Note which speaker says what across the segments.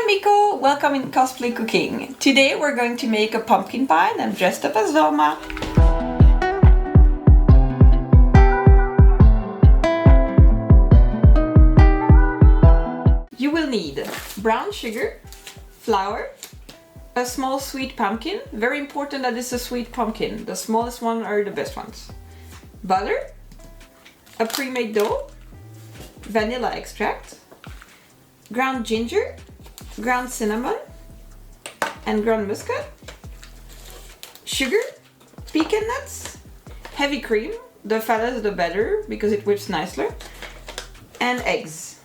Speaker 1: Miko, welcome in Cosplay Cooking. Today we're going to make a pumpkin pie and I'm dressed up as Velma. You will need brown sugar, flour, a small sweet pumpkin. Very important that it's a sweet pumpkin. The smallest one are the best ones. Butter, a pre-made dough, vanilla extract, ground ginger, ground cinnamon, and ground muscat, sugar, pecan nuts, heavy cream, the fatter the better because it whips nicely, and eggs.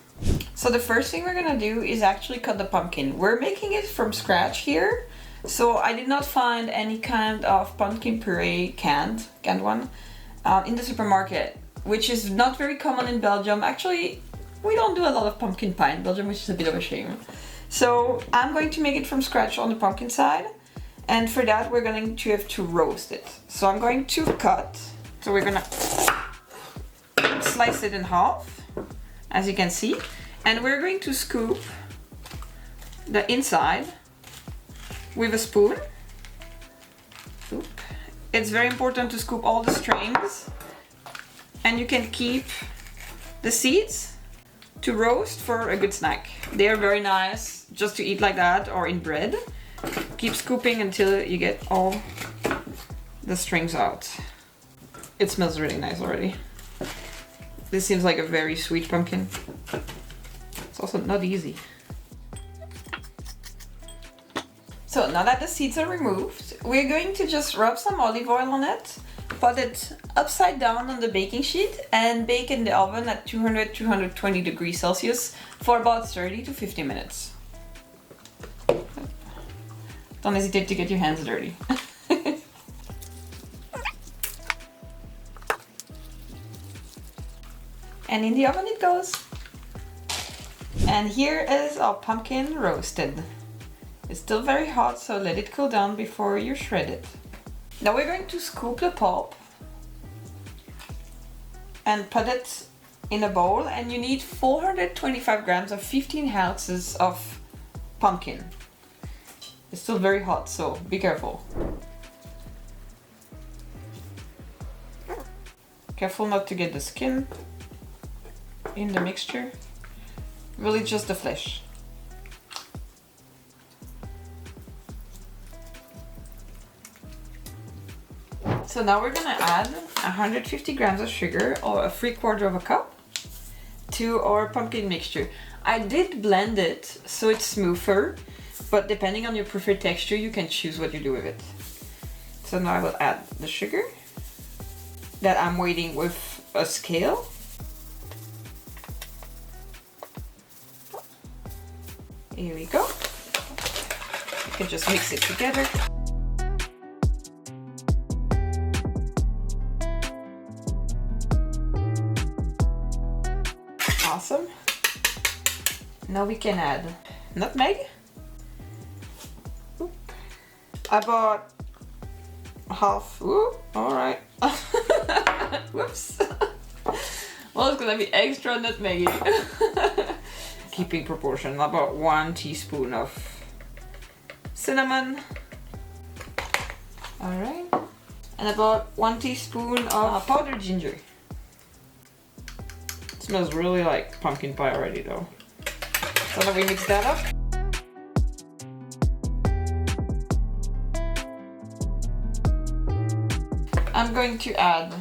Speaker 1: So the first thing we're gonna do is actually cut the pumpkin. We're making it from scratch here, so I did not find any kind of pumpkin puree canned one in the supermarket, which is not very common in Belgium. Actually, we don't do a lot of pumpkin pie in Belgium, which is a bit of a shame. So I'm going to make it from scratch on the pumpkin side, and for that we're going to have to roast it. So I'm going to cut, so we're gonna slice it in half, as you can see, and we're going to scoop the inside with a spoon. Oop. It's very important to scoop all the strings, and you can keep the seeds to roast for a good snack. They are very nice just to eat like that or in bread. Keep scooping until you get all the strings out. It smells really nice already. This seems like a very sweet pumpkin. It's also not easy. So now that the seeds are removed, we're going to just rub some olive oil on it, put it upside down on the baking sheet and bake in the oven at 200-220 degrees Celsius for about 30 to 50 minutes. Don't hesitate to get your hands dirty. And in the oven it goes. And here is our pumpkin roasted. It's still very hot, so let it cool down before you shred it. Now we're going to scoop the pulp and put it in a bowl, and you need 425 grams or 15 ounces of pumpkin. It's still very hot, so be careful. Careful not to get the skin in the mixture. Really just the flesh. So now we're gonna add 150 grams of sugar, or a 3/4 cup, to our pumpkin mixture. I did blend it so it's smoother, but depending on your preferred texture, you can choose what you do with it. So now I will add the sugar that I'm weighting with a scale. Here we go. You can just mix it together. Awesome. Now we can add nutmeg. Oop. I bought half. Ooh, all right. Whoops. Well, it's gonna be extra nutmeggy. Keeping proportion. About 1 teaspoon of cinnamon. All right. And about 1 teaspoon of powdered ginger. Smells really like pumpkin pie already though. So now we mix that up. I'm going to add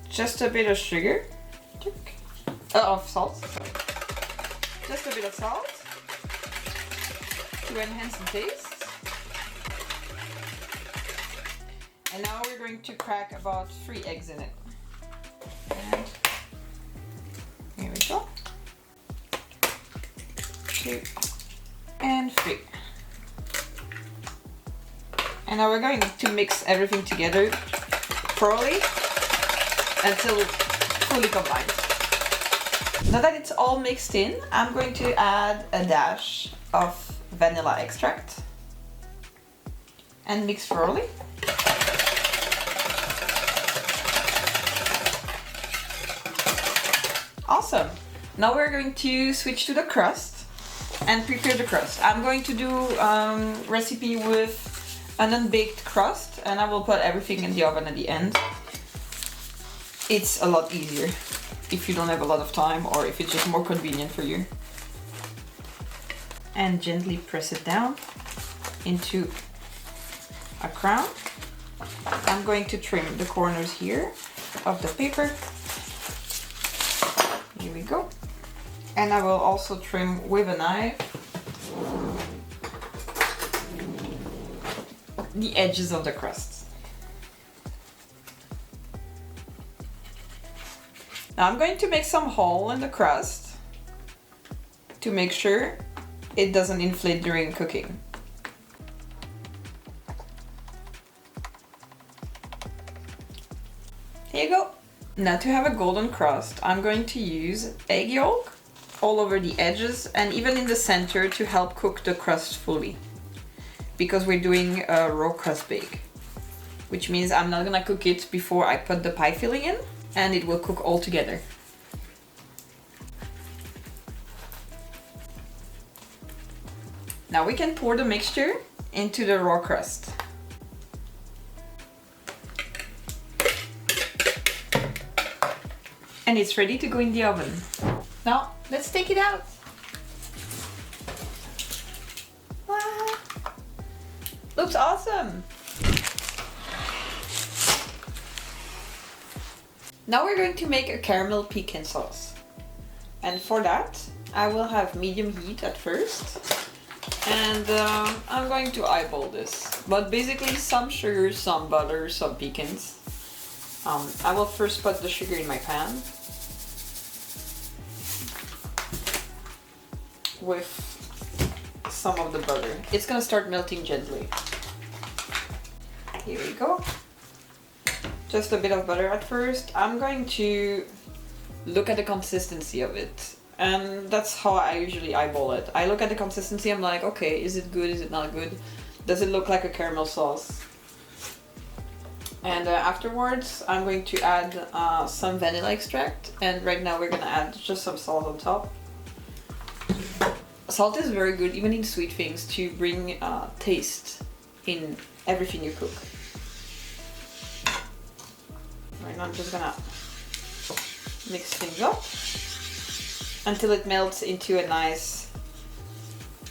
Speaker 1: just a bit of sugar. Of salt. Sorry. Just a bit of salt to enhance the taste. And now we're going to crack about 3 eggs in it. And here we go. 2 and 3. And now we're going to mix everything together thoroughly until fully combined. Now that it's all mixed in, I'm going to add a dash of vanilla extract and mix thoroughly. Awesome. Now we're going to switch to the crust. and prepare the crust. I'm going to do recipe with an unbaked crust, and I will put everything in the oven at the end. It's a lot easier if you don't have a lot of time or if it's just more convenient for you. And gently press it down into a crown. I'm going to trim the corners here of the paper. Here we go. And I will also trim with a knife the edges of the crust. Now I'm going to make some hole in the crust to make sure it doesn't inflate during cooking. Here you go. Now to have a golden crust, I'm going to use egg yolk all over the edges and even in the center to help cook the crust fully. Because we're doing a raw crust bake, which means I'm not gonna cook it before I put the pie filling in, and it will cook all together. Now we can pour the mixture into the raw crust. And it's ready to go in the oven. Now, let's take it out. Wow. Looks awesome. Now we're going to make a caramel pecan sauce. And for that, I will have medium heat at first. And I'm going to eyeball this. But basically some sugar, some butter, some pecans. I will first put the sugar in my pan with some of the butter. It's gonna start melting gently. Here we go. Just a bit of butter at first. I'm going to look at the consistency of it. And that's how I usually eyeball it. I look at the consistency, I'm like, okay, is it good, is it not good? Does it look like a caramel sauce? And afterwards, I'm going to add some vanilla extract. And right now we're gonna add just some salt on top. Salt is very good, even in sweet things, to bring taste in everything you cook. Right now I'm just gonna mix things up until it melts into a nice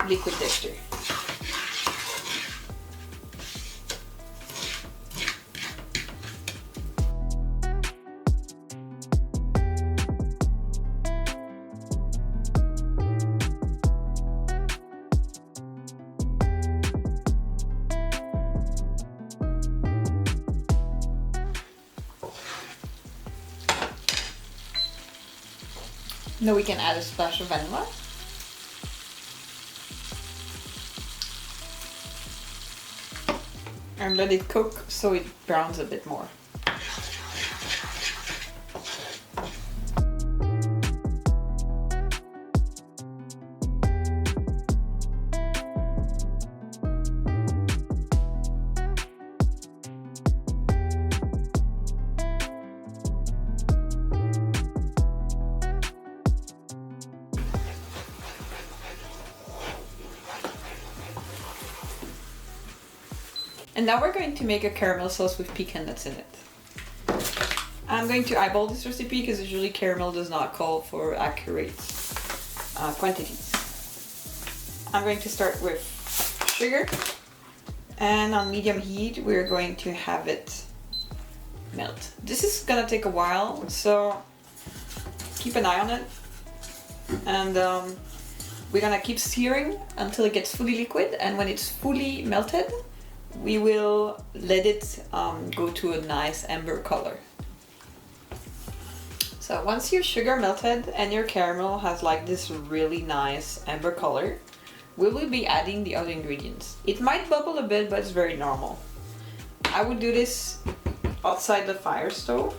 Speaker 1: liquid texture. Now we can add a splash of vanilla. And let it cook so it browns a bit more. And now we're going to make a caramel sauce with pecan nuts in it. I'm going to eyeball this recipe because usually caramel does not call for accurate quantities. I'm going to start with sugar, and on medium heat we're going to have it melt. This is gonna take a while, so keep an eye on it. And we're gonna keep stirring until it gets fully liquid, and when it's fully melted, we will let it go to a nice amber color. So once your sugar melted and your caramel has like this really nice amber color, we will be adding the other ingredients. It might bubble a bit, but it's very normal. I would do this outside the fire stove.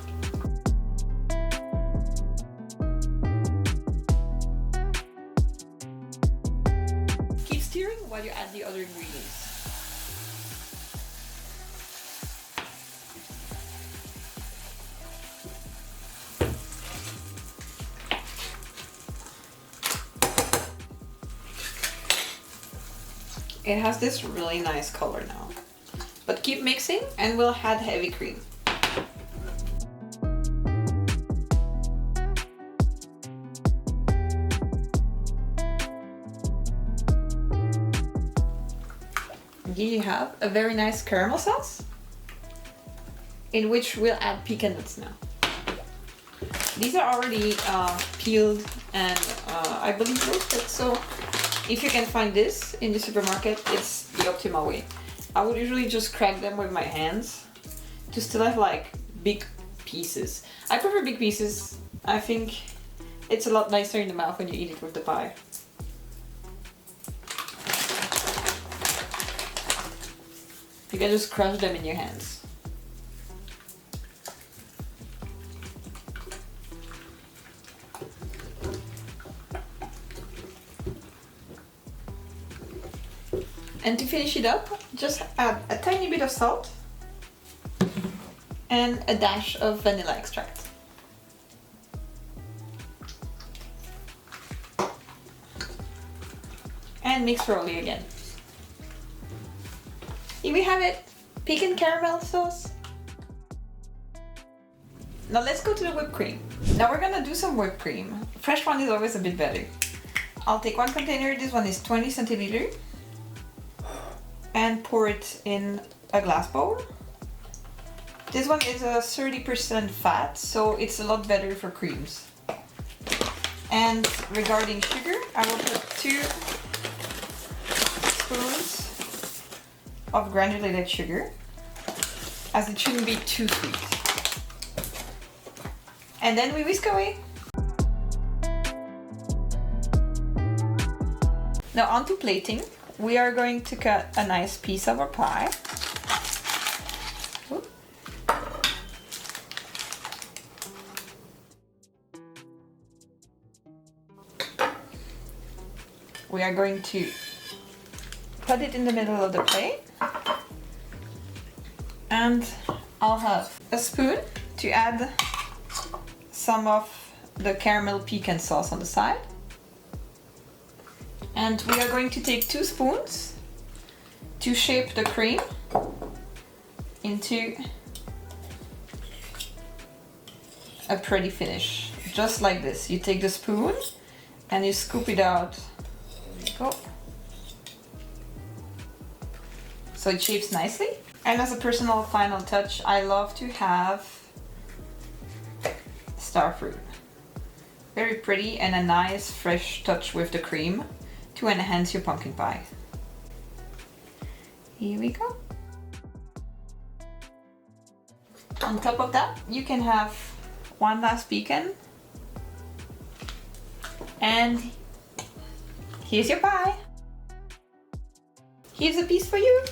Speaker 1: Keep stirring while you add the other ingredients. It has this really nice color now. But keep mixing and we'll add heavy cream. Here you have a very nice caramel sauce in which we'll add pecan nuts now. These are already peeled and I believe roasted, so if you can find this in the supermarket, it's the optimal way. I would usually just crack them with my hands to still have like big pieces. I prefer big pieces. I think it's a lot nicer in the mouth when you eat it with the pie. You can just crush them in your hands. And to finish it up, just add a tiny bit of salt and a dash of vanilla extract. And mix thoroughly again. Here we have it, pecan caramel sauce. Now let's go to the whipped cream. Now we're gonna do some whipped cream. Fresh one is always a bit better. I'll take one container, this one is 20 centiliters, and pour it in a glass bowl. This one is a 30% fat, so it's a lot better for creams. And regarding sugar, I will put 2 spoons of granulated sugar, as it shouldn't be too sweet. And then we whisk away. Now onto plating. We are going to cut a nice piece of our pie. Ooh. We are going to put it in the middle of the plate. And I'll have a spoon to add some of the caramel pecan sauce on the side. And we are going to take 2 spoons to shape the cream into a pretty finish. Just like this. You take the spoon and you scoop it out. There you go. So it shapes nicely. And as a personal final touch, I love to have star fruit. Very pretty and a nice fresh touch with the cream to enhance your pumpkin pie. Here we go. On top of that, you can have one last pecan. And here's your pie. Here's a piece for you.